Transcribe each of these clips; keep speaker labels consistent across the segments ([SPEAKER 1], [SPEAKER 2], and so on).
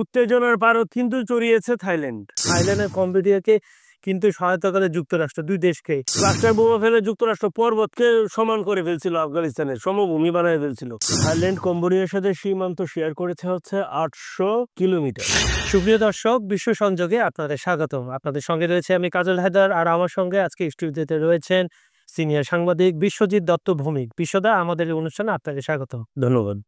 [SPEAKER 1] উত্তেজনার পারদ কিন্তু চড়িয়েছে থাইল্যান্ড। থাইল্যান্ডের কম্বোডিয়াকে কিন্তু সহায়তা করে যুক্তরাষ্ট্র, দুই দেশকে। ক্লাস্টার বোমা ফেলে যুক্তরাষ্ট্র পর্বতকে সমান করে ফেলছিল, আফগানিস্তানের সমভূমি বানিয়ে ফেলছিল। থাইল্যান্ড কম্বোডিয়ার সাথে সীমান্ত শেয়ার করেছে হচ্ছে 800 কিলোমিটার। সুপ্রিয় দর্শক, বিশ্ব সংযোগে আপনাদের স্বাগতম। আপনাদের সঙ্গে রয়েছে আমি কাজল হায়দার, আর আমার সঙ্গে আজকে স্টুডিওতে রয়েছেন সিনিয়র সাংবাদিক বিশ্বজিৎ দত্ত ভৌমিক। বিশ্বদা, আমাদের এই অনুষ্ঠানে আপনাকে স্বাগত। ধন্যবাদ।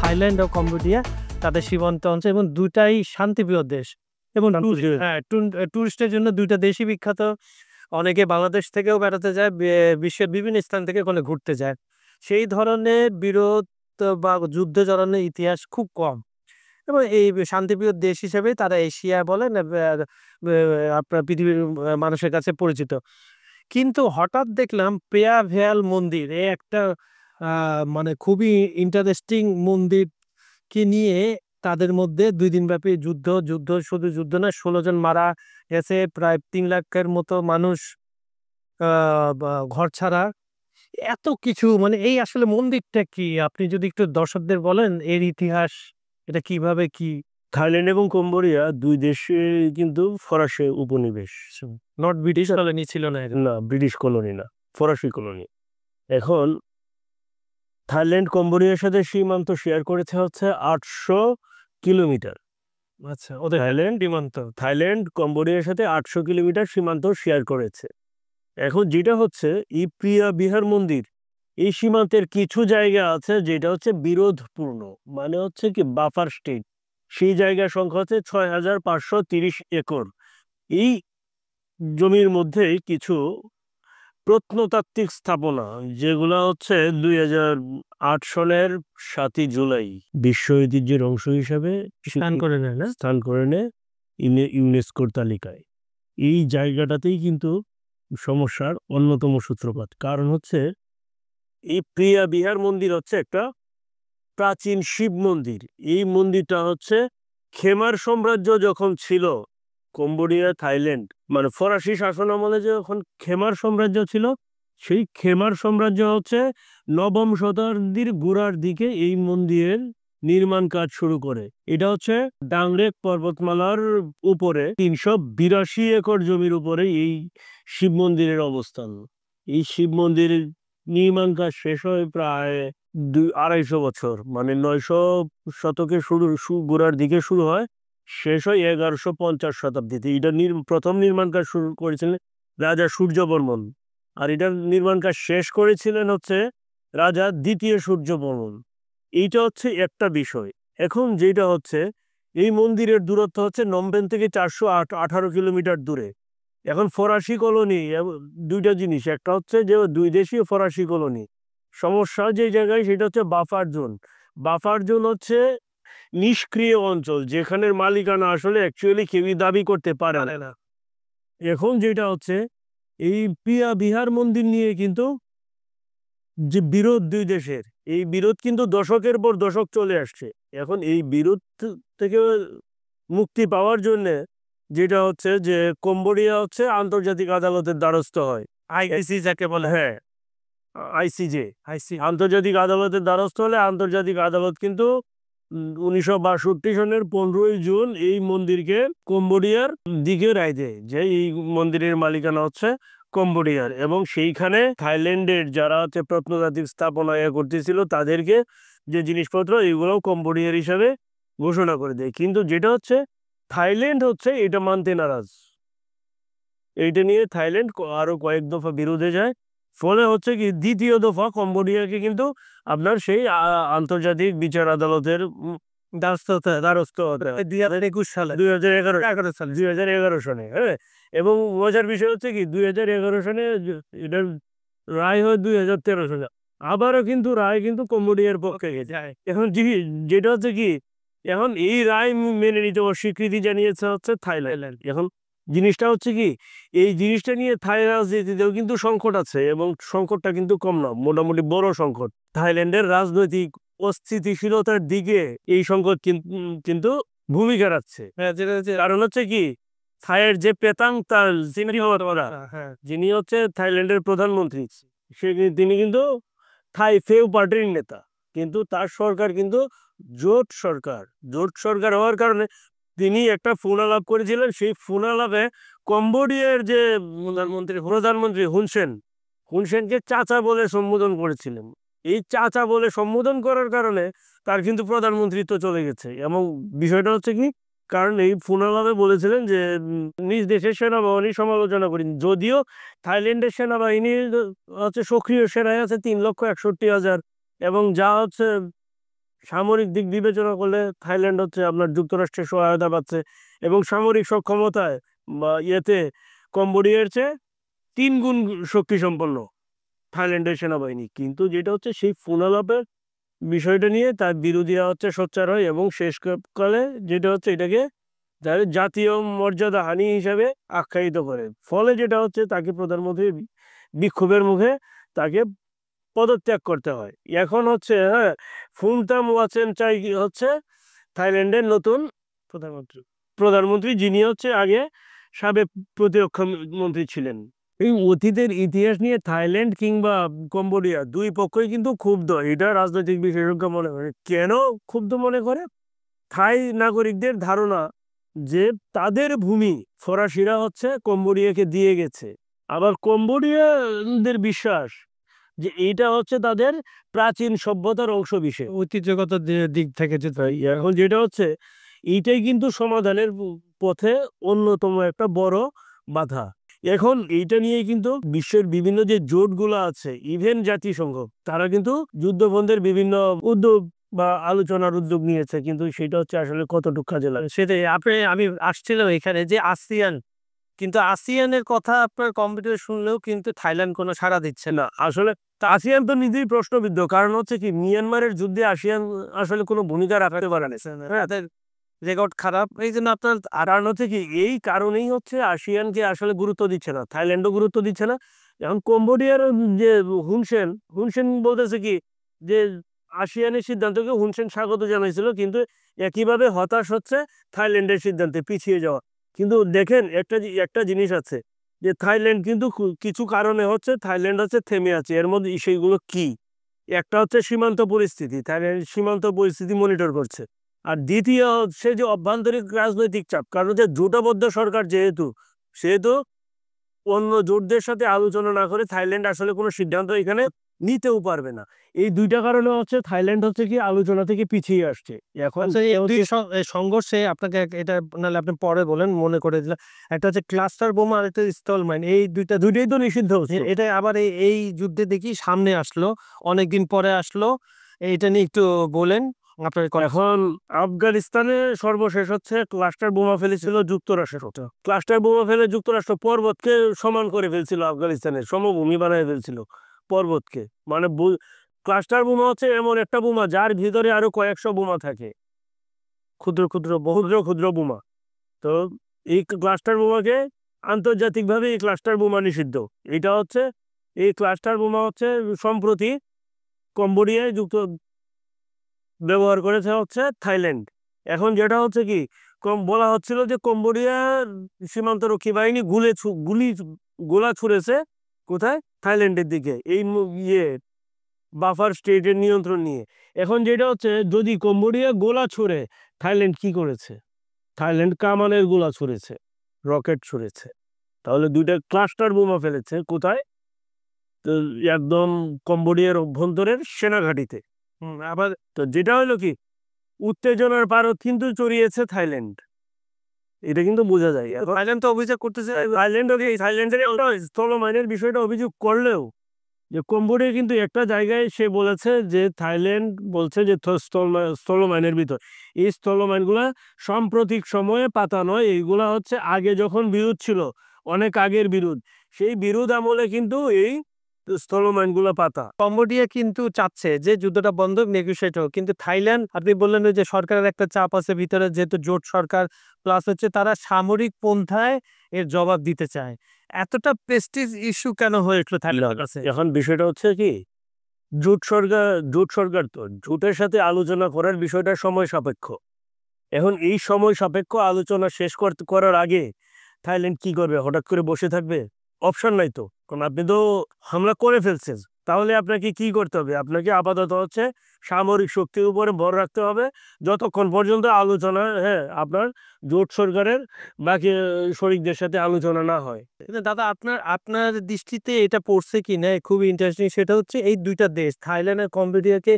[SPEAKER 1] থাইল্যান্ড ও কম্বোডিয়া তাদের সীমান্ত অঞ্চল এবং দুটাই শান্তিপ্রিয় দেশ এবং টুরিস্টের জন্য দুইটা দেশই বিখ্যাত। অনেকে বাংলাদেশ থেকেও বেড়াতে যায়, বিশ্বের বিভিন্ন স্থান থেকে ওখানে ঘুরতে যায়। সেই ধরনের বিরোধ বা যুদ্ধ জড়ানোর ইতিহাস খুব কম এবং এই শান্তিপ্রিয় দেশ হিসেবে তারা এশিয়া বলেন আপনার পৃথিবীর মানুষের কাছে পরিচিত। কিন্তু হঠাৎ দেখলাম প্রেয়া ভেয়াল মন্দির, এই একটা মানে খুবই ইন্টারেস্টিং মন্দিরকে নিয়ে তাদের মধ্যে 2 দিন ব্যাপী যুদ্ধ শুধু যুদ্ধ না, 16 জন মারা গেছে, প্রায় 3 লাখের মতো মানুষ ঘর ছাড়া, এত কিছু। মানে এই আসলে মন্দিরটা কি, আপনি যদি একটু দর্শকদের বলেন এর ইতিহাস, এটা কিভাবে কি? থাইল্যান্ড এবং কম্বোডিয়া দুই দেশে কিন্তু ফরাসি উপনিবেশ, নট ব্রিটিশ কলোনি ছিল না, ব্রিটিশ কলোনি না, ফরাসি কলোনি। এখন থাইল্যান্ড কম্বোডিয়ার সাথে সীমান্ত শেয়ার করেছে হচ্ছে 800 কিলোমিটার। আচ্ছা, ওদের থাইল্যান্ড কম্বোডিয়ার সাথে 800 কিলোমিটার সীমান্ত শেয়ার করেছে। এখন যেটা হচ্ছে এই প্রিয়া বিহার মন্দির, এই সীমান্তের কিছু জায়গা আছে যেটা হচ্ছে বিরোধপূর্ণ, মানে হচ্ছে কি বাফার স্টেট। সেই জায়গার সংখ্যা হচ্ছে 6530 একর। এই জমির মধ্যে কিছু প্রত্নতাত্ত্বিক স্থাপনা, যেগুলো হচ্ছে 2008 সালের 7 জুলাই বিশ্ব ঐতিহ্যের অংশ হিসাবে স্থান করে নেয় ইউনেস্কোর তালিকায়। এই জায়গাটাতেই কিন্তু সমস্যার অন্যতম সূত্রপাত। কারণ হচ্ছে এই প্রিয়া বিহার মন্দির হচ্ছে একটা প্রাচীন শিব মন্দির। এই মন্দিরটা হচ্ছে খেমার সাম্রাজ্য যখন ছিল কম্বোডিয়া, থাইল্যান্ড, মানে ফরাসি শাসন আমলে যখন খেমার সাম্রাজ্য ছিল, সেই খেমার সাম্রাজ্য হচ্ছে 9ম শতাব্দীর গোড়ার দিকে এই মন্দিরের নির্মাণ কাজ শুরু করে। এটা হচ্ছে ডাংরেক পর্বতমালার উপরে 382 একর জমির উপরে এই শিব মন্দিরের অবস্থান। এই শিব মন্দিরের নির্মাণ কাজ শেষ হয় প্রায় 250 বছর, মানে 900 শতকে গোড়ার দিকে শুরু হয়, শেষ হয় 1150 শতাব্দীতে। এটা প্রথম নির্মাণ কাজ শুরু করেছিলেন রাজা সূর্যবর্মন, আর এটার নির্মাণ কাজ শেষ করেছিলেন হচ্ছে রাজা দ্বিতীয় সূর্যবর্মন। এইটা হচ্ছে একটা বিষয়। এখন যেটা হচ্ছে এই মন্দিরের দূরত্ব হচ্ছে নমবেন থেকে 418 কিলোমিটার দূরে। এখন ফরাসি কলোনি, দুইটা জিনিস, একটা হচ্ছে যে দুই দেশীয় ফরাসি কলোনি। সমস্যা যে জায়গায়, সেটা হচ্ছে বাফার জোন। বাফার জোন হচ্ছে নিষ্ক্রিয় অঞ্চল, যেখানের মালিকানা আসলে অ্যাকচুয়ালি কেউই দাবি করতে পারে না। এখন যেটা হচ্ছে এই প্রিয়া বিহার মন্দির নিয়ে কিন্তু যে বিরোধ দুই দেশের, এই বিরোধ কিন্তু দশকের পর দশক চলে আসছে। এখন এই বিরোধ থেকে মুক্তি পাওয়ার জন্য যেটা হচ্ছে যে কম্বোডিয়া হচ্ছে আন্তর্জাতিক আদালতের দ্বারস্থ হয়, আইসিসি যাকে বলে। হ্যাঁ, আইসিজে, আন্তর্জাতিক আদালতের দ্বারস্থ হলে আন্তর্জাতিক আদালত কিন্তু 1962 সনের 15 জুন এই মন্দিরকে কম্বোডিয়ার দিকে রায় দেয় যে এই মন্দিরের মালিকানা হচ্ছে কম্বোডিয়ার, এবং সেইখানে থাইল্যান্ডের যারা হচ্ছে প্রত্নতাত্ত্বিক স্থাপনা করতেছিল তাদেরকে যে জিনিসপত্র, এগুলো কম্বোডিয়ার হিসাবে ঘোষণা করে দেয়। কিন্তু যেটা হচ্ছে থাইল্যান্ড হচ্ছে এটা মানতে নারাজ। এইটা নিয়ে থাইল্যান্ড আরো কয়েক দফা বিরোধে যায়। ফলে হচ্ছে কি দ্বিতীয় দফা কম্বোডিয়াকে কিন্তু আপনার সেই আন্তর্জাতিক বিচার আদালতের দ্বারস্থ হতে হয় 2021 সালে, 2011 সনে। হ্যাঁ, এবং মজার বিষয় হচ্ছে কি 2011 সনে এটার রায় হয় 2013 সালে, আবারও কিন্তু রায় কিন্তু কম্বোডিয়ার পক্ষে গেছে। এখন যেটা হচ্ছে কি, এখন এই রায় মেনে নিতে অস্বীকৃতি জানিয়েছে হচ্ছে থাইল্যান্ড। এখন জিনিসটা হচ্ছে কি, এই জিনিসটা নিয়ে থাই রাজনীতিতেও কিন্তু সংকট আছে, এবং সংকটটা কিন্তু কম না, মোটামুটি বড় সংকট। থাইল্যান্ডের রাজনৈতিক অস্থিতিশীলতার দিকে এই সংকট কিন্তু ভূমিকা রাখছে। কারণ হচ্ছে কি, থাইয়ের যে পেতাং তার যিনি হচ্ছে থাইল্যান্ডের প্রধানমন্ত্রী, তিনি কিন্তু থাই ফেউ পার্টির নেতা, কিন্তু তার সরকার কিন্তু জোট সরকার। জোট সরকার হওয়ার কারণে তিনি একটা ফোন আলাপ করেছিলেন। সেই ফোন আলাপে কম্বোডিয়ার যে প্রধানমন্ত্রী হুনসেনকে চাচা বলে সম্বোধন করেছিলেন। এই চাচা বলে সম্বোধন করার কারণে তার কিন্তু প্রধানমন্ত্রিত্ব চলে গেছে। এবং বিষয়টা হচ্ছে কি, কারণ এই ফোন আলাপে বলেছিলেন যে নিজ দেশের সেনাবাহিনী সমালোচনা করেন, যদিও থাইল্যান্ডের সেনাবাহিনী হচ্ছে সক্রিয় সেনায় আছে 3,61,000, এবং যা হচ্ছে সামরিক দিক বিবেচনা করলে থাইল্যান্ড হচ্ছে আপনার যুক্তরাষ্ট্রের সহায়তা পাচ্ছে, এবং সামরিক সক্ষমতায় বা ইয়েতে কম্বোডিয়ার চেয়ে 3 গুণ শক্তি সম্পন্ন থাইল্যান্ডের সেনাবাহিনী। কিন্তু যেটা হচ্ছে সেই ফোন আলাপের বিষয়টা নিয়ে তার বিরোধীরা হচ্ছে সোচ্চার হয়, এবং শেষকালে যেটা হচ্ছে এটাকে তাদের জাতীয় মর্যাদা হানি হিসাবে আখ্যায়িত করে। ফলে যেটা হচ্ছে তাকে প্রধানমন্ত্রীর বিক্ষোভের মুখে তাকে পদত্যাগ করতে হয়। এখন হচ্ছে ফুনতাম ওয়াচেন চাই হচ্ছে থাইল্যান্ডের নতুন প্রধানমন্ত্রী, যিনি হচ্ছে আগে সাবেক প্রতিরক্ষা মন্ত্রী ছিলেন। এই অতীতের ইতিহাস নিয়ে থাইল্যান্ড কিংবা কম্বোডিয়া দুই পক্ষই কিন্তু ক্ষুব্ধ। এটা রাজনৈতিক বিশেষজ্ঞ মনে করে। কেন ক্ষুব্ধ মনে করে? থাই নাগরিকদের ধারণা যে তাদের ভূমি ফরাসিরা হচ্ছে কম্বোডিয়াকে দিয়ে গেছে, আবার কম্বোডিয়ানদের বিশ্বাস যে এইটা হচ্ছে তাদের প্রাচীন সভ্যতার অংশ বিশেষ, ঐতিহ্যগত দিক থেকে যেটা। এখন যেটা হচ্ছে এইটাই কিন্তু সমাধানের পথে অন্যতম একটা বড় বাধা। এখন এইটা নিয়ে কিন্তু বিশ্বের বিভিন্ন যে জোটগুলো আছে, ইভেন জাতিসংঘ, তারা কিন্তু যুদ্ধবন্ধের বিভিন্ন উদ্যোগ বা আলোচনার উদ্যোগ নিয়েছে, কিন্তু সেটা হচ্ছে আসলে কতটুকু কাজে লাগে সেটাই। আমি আসছিলাম এখানে যে আসিয়ান, কিন্তু আসিয়ানের কথা আপনার কম্পিউটার শুনলেও কিন্তু থাইল্যান্ড কোনো সাড়া দিচ্ছে না। আসলে আসিয়ান তো নিজেই প্রশ্নবিদ্ধ, কারণ হচ্ছে কি মিয়ানমারের যুদ্ধে আসিয়ান আসলে কোনো ভূমিকা রাখতে পারে না, তাদের রেকর্ড খারাপ। এই জন্য আপনার কারণ হচ্ছে কি, এই কারণেই হচ্ছে আসিয়ানকে আসলে গুরুত্ব দিচ্ছে না, থাইল্যান্ডও গুরুত্ব দিচ্ছে না। এখন কম্বোডিয়ার যে হুনসেন বলতেছে কি যে আসিয়ানের সিদ্ধান্তকে হুনসেন স্বাগত জানাইছিল, কিন্তু একইভাবে হতাশ হচ্ছে থাইল্যান্ডের সিদ্ধান্তে পিছিয়ে যাওয়া। কিন্তু দেখেন একটা জিনিস আছে যে থাইল্যান্ড কিন্তু কিছু কারণে হচ্ছে থাইল্যান্ড হচ্ছে থেমে আছে। এর মধ্যে সেইগুলো কি? একটা হচ্ছে সীমান্ত পরিস্থিতি, থাইল্যান্ড সীমান্ত পরিস্থিতি মনিটর করছে। আর দ্বিতীয় হচ্ছে যে অভ্যন্তরীণ রাজনৈতিক চাপ, কারণ হচ্ছে জোটবদ্ধ সরকার সেহেতু অন্য জোটদের সাথে আলোচনা না করে থাইল্যান্ড আসলে কোনো সিদ্ধান্ত এখানে নিতেও পারবে না। এই দুইটা কারণে হচ্ছে থাইল্যান্ড হচ্ছে কি আলোচনা থেকে পিছিয়ে আসছে। এখন সংঘর্ষে আপনাকে এটা নাহলে আপনি পরে বলেন, মনে করে দিলাম। একটা হচ্ছে ক্লাস্টার বোমা আর একটা স্থল মাইন, এই দুইটাই তো নিষিদ্ধ হচ্ছে। এটা আবার এই যুদ্ধে দেখি সামনে আসলো, অনেকদিন পরে আসলো। এইটা নিয়ে একটু বলেন আপনার। এখন আফগানিস্তানে সর্বশেষ হচ্ছে ক্লাস্টার বোমা ফেলেছিল যুক্তরাষ্ট্র। ক্লাস্টার বোমা ফেলে যুক্তরাষ্ট্র পর্বতকে সমান করে ফেলছিল, আফগানিস্তানের সমভূমি বানিয়ে ফেলছিল পর্বতকে। মানে ক্লাস্টার বোমা হচ্ছে এমন একটা বোমা যার ভিতরে আরো কয়েকশো বোমা থাকে, ক্ষুদ্র ক্ষুদ্র ক্ষুদ্র বোমা। তো এই ক্লাস্টার বোমাকে আন্তর্জাতিকভাবে এই ক্লাস্টার বোমা নিষিদ্ধ। এই ক্লাস্টার বোমা হচ্ছে সম্প্রতি কম্বোডিয়ায় ব্যবহার করেছে হচ্ছে থাইল্যান্ড। এখন যেটা হচ্ছে কি, বলা হচ্ছিল যে কম্বোডিয়ার সীমান্তরক্ষী বাহিনী গোলা ছুড়েছে কোথায়? থাইল্যান্ডের দিকে, এই বাফার স্টেটের নিয়ন্ত্রণ নিয়ে। এখন যেটা হচ্ছে, যদি কম্বোডিয়া গোলা ছুড়ে, থাইল্যান্ড কি করেছে? থাইল্যান্ড কামানের গোলা ছুড়েছে, রকেট ছুড়েছে। তাহলে দুইটা ক্লাস্টার বোমা ফেলেছে কোথায়? তো একদম কম্বোডিয়ার অভ্যন্তরের সেনাঘাঁটিতে। আবার তো যেটা হলো কি, উত্তেজনার পারদ কিন্তু চড়িয়েছে থাইল্যান্ড, এটা কিন্তু বোঝা যায়। থাইল্যান্ড তো অভিযোগ করতেছে, থাইল্যান্ডের স্থলমাইনের বিষয়টা অভিযোগ করলেও যে কম্বোডিয়া কিন্তু একটা জায়গায় সে বলেছে যে থাইল্যান্ড বলছে যে স্থলমাইনের ভিতর, এই স্থলমাইনগুলা সাম্প্রতিক সময়ে পাতা নয়, এইগুলা হচ্ছে আগে যখন বিরোধ ছিল, অনেক আগের বিরোধ, সেই বিরোধ আমলে কিন্তু এই স্থলমাইনগুলো পাতা। কম্বোডিয়া কিন্তু চাচ্ছে যে যুদ্ধটা বন্ধ, নেগোশিয়েট হোক, কিন্তু থাইল্যান্ড, আপনি বললেন যে সরকারের একটা চাপ আছে ভিতরে, যেহেতু জোট সরকার, প্লাস হচ্ছে তারা সামরিক পন্থায় এর জবাব দিতে চায়। এতটা প্রেস্টিজ ইস্যু কেন হয়ে উঠলো থাইল্যান্ডের কাছে? এখন বিষয়টা হচ্ছে কি, জোট সরকার তো জোটের সাথে আলোচনা করার বিষয়টা সময় সাপেক্ষ। এখন এই সময় সাপেক্ষ আলোচনা শেষ করার আগে থাইল্যান্ড কি করবে? হঠাৎ করে বসে থাকবে? অপশন নাই তো, কারণ আপনি তো হামলা করে ফেলছেন। তাহলে আপনাকে কি করতে হবে? আপনাকে আপাতত হচ্ছে সামরিক শক্তির উপরে ভর রাখতে হবে, যতক্ষণ পর্যন্ত আলোচনা, হ্যাঁ, আপনার জোট সরকারের বাকি শরিকদের সাথে আলোচনা না হয়। কিন্তু দাদা, আপনার আপনার দৃষ্টিতে এটা পড়ছে কি না খুবই ইন্টারেস্টিং, সেটা হচ্ছে এই দুইটা দেশ থাইল্যান্ড আর কম্বোডিয়াকে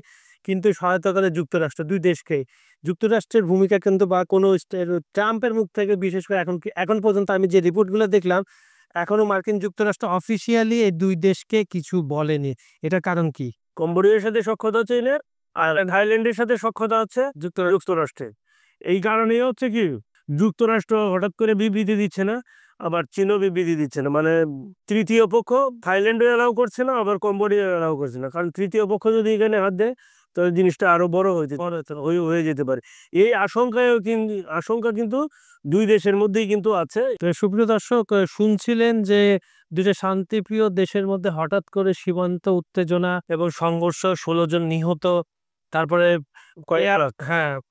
[SPEAKER 1] কিন্তু সহায়তা করে যুক্তরাষ্ট্র, দুই দেশকে। যুক্তরাষ্ট্রের ভূমিকা কিন্তু বা কোনো ট্রাম্পের মুখ থেকে বিশেষ করে এখন পর্যন্ত আমি যে রিপোর্টগুলো দেখলাম, এখনো মার্কিন যুক্তরাষ্ট্র অফিসিয়ালি এই দুই দেশকে কিছু বলেনি। এটার কারণ কি? কম্বোডিয়ার সাথে সখ্যতা চীনের, আর থাইল্যান্ডের সাথে সখ্যতা হচ্ছে যুক্তরাষ্ট্রের। এই কারণেই হচ্ছে কি যুক্তরাষ্ট্র হঠাৎ করে বিবৃতি দিচ্ছে না, আবার চীনও বিবৃতি দিচ্ছে না। মানে তৃতীয় পক্ষ থাইল্যান্ডও এলাও করছে না, আবার কম্বোডিয়া এলাও করছে না। কারণ তৃতীয় পক্ষ যদি এখানে হাত দেয় তাহলে জিনিসটা আরো বড় হয়ে যেতে পারে। এই আশঙ্কা কিন্তু দুই দেশের মধ্যেই কিন্তু আছে। তো সুপ্রিয় দর্শক, শুনছিলেন যে দুটো শান্তিপ্রিয় দেশের মধ্যে হঠাৎ করে সীমান্ত উত্তেজনা এবং সংঘর্ষ, 16 জন নিহত, তারপরে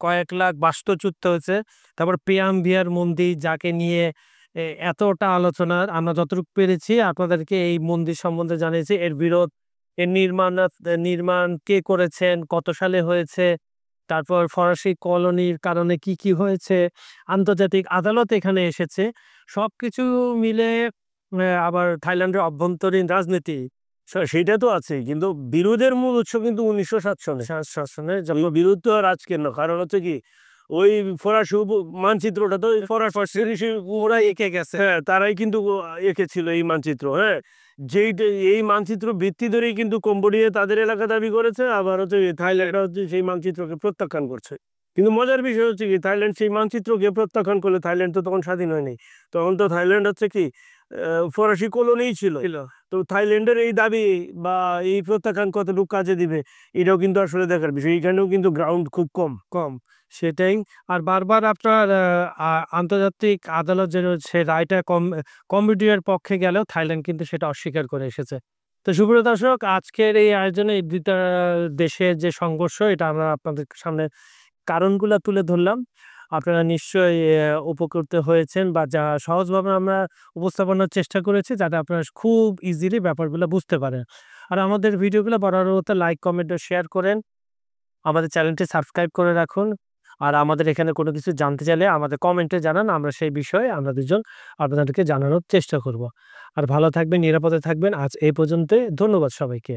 [SPEAKER 1] কয়েক লাখ বাস্তুচ্যুত হয়েছে। তারপর প্রিয়াম্বিয়ার মন্দির, যাকে নিয়ে এতটা আলোচনা, আমরা যতটুকু পেরেছি আপনাদেরকে এই মন্দির সম্বন্ধে জানিয়েছি। এর নির্মাণ কে করেছেন, কত সালে হয়েছে, তারপর ফরাসি কলোনির কারণে কি কি হয়েছে, আন্তর্জাতিক আদালত এখানে এসেছে, সবকিছু মিলে আবার থাইল্যান্ডের অভ্যন্তরীণ রাজনীতি, সেটা তো আছে। কিন্তু বিরোধের মূল উৎস কিন্তু 1907 সনে বিরোধ তো আর আজকের না। কারণ হচ্ছে কি ওই ফরাসি মানচিত্রটা তো ওরা এঁকে গেছে, হ্যাঁ, তারাই কিন্তু এঁকেছিল এই মানচিত্র। হ্যাঁ, এই মানচিত্র ভিত্তি ধরেই কিন্তু কম্বোডিয়া তাদের এলাকা দাবি করেছে, আবার হচ্ছে থাইল্যান্ড হচ্ছে সেই মানচিত্রকে প্রত্যাখ্যান করছে। কিন্তু মজার বিষয় হচ্ছে কি থাইল্যান্ড সেই মানচিত্রকে প্রত্যাখ্যান করলে থাইল্যান্ড তো তখন স্বাধীন হয়নি। তখন তো থাইল্যান্ড হচ্ছে কি ফরাসি কলোনি ছিল। তো থাইল্যান্ডের এই দাবি বা এই প্রত্যাখ্যান কতটুকু কাজে দিবে, এটাও কিন্তু আসলে দেখার বিষয়। এখানেও কিন্তু গ্রাউন্ড খুব কম সেটাই। আর বারবার আপনার আন্তর্জাতিক আদালত যে সে রায়টা কম্বোডিয়ার পক্ষে গেলেও থাইল্যান্ড কিন্তু সেটা অস্বীকার করে এসেছে। তো সুপ্রিয় দর্শক, আজকের এই আয়োজনে এই দুইটা দেশের যে সংঘর্ষ, এটা আমরা আপনাদের সামনে কারণগুলো তুলে ধরলাম। আপনারা নিশ্চয়ই উপকৃত হয়েছেন, বা যা সহজভাবে আমরা উপস্থাপনের চেষ্টা করেছি, যাতে আপনারা খুব ইজিলি ব্যাপারগুলো বুঝতে পারেন। আর আমাদের ভিডিওগুলো বরাবর লাইক, কমেন্ট ও শেয়ার করেন। আমাদের চ্যানেলটি সাবস্ক্রাইব করে রাখুন। আর আমাদের এখানে কোনো কিছু জানতে চাইলে আমাদের কমেন্টে জানান, আমরা সেই বিষয়ে আমরা দুজন আপনাদেরকে জানানোর চেষ্টা করব। আর ভালো থাকবেন, নিরাপদে থাকবেন। আজ এই পর্যন্তই। ধন্যবাদ সবাইকে।